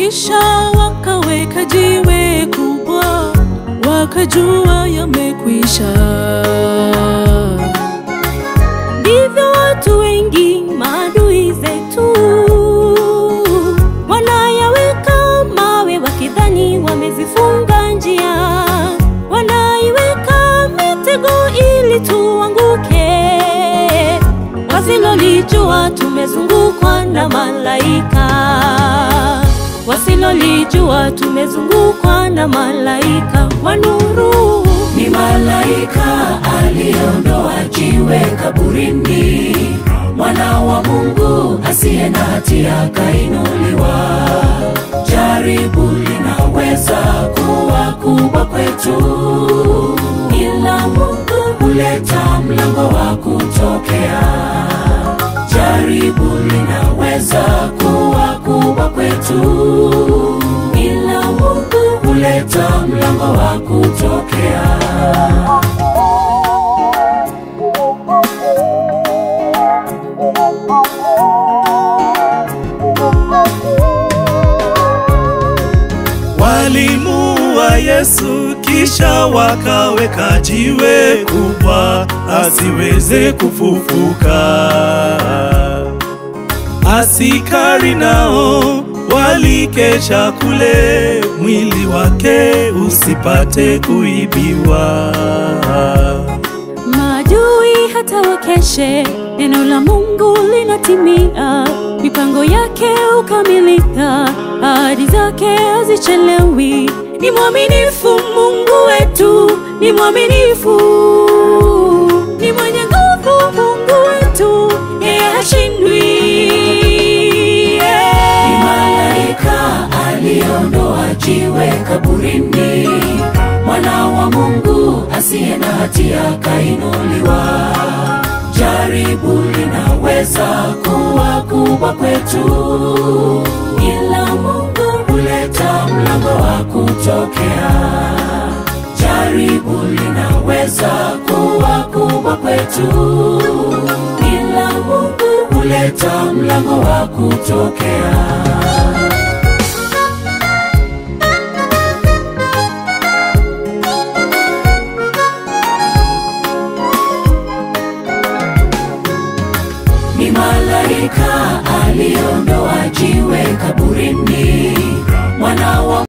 kisha wakaweka jiwe kubwa, wakajua yamekwisha. Ndivyo watu wengi maadui zetu wanayaweka mawe wakidhani wamezifunga njia, wanaiweka mitego ili tuanguke. Wasilolijua tumezungukwa na malaika, wasilolijua tumezungukwa na malaika wa nuru. Ni malaika aliondoa jiwe kaburini, mwana wa Mungu asiye na hatia kainuliwa. Jaribu linaweza kuwa kubwa kwetu, ila Mungu huleta mlango wa kutokea. Jaribu linaweza kuwa kubwa kwetu, ila Mungu huleta mlango wa kutokea. Walimuua Yesu kisha wakaweka jiwe kubwa asiweze kufufuka. Askari nao walikesha kule, mwili wake usipate kuibiwa. Maadui hata wakeshe, neno la Mungu linatimia, mipango yake ukamilika, ahadi zake hazichelewi. Ni mwaminifu Mungu wetu, ni mwaminifu, ni mwenye nguvu Mungu wetu, yeye hashindwi. Ni malaika aliondoa jiwe kaburini, mwana wa Mungu asiye na hatia kainuliwa. Jaribu linaweza kuwa kubwa kwetu, ila Mungu huleta mlango wa kutokea. Jaribu linaweza kuwa kubwa kwetu, ila Mungu huleta mlango wa kutokea. Ni malaika aliondoa jiwe kaburini,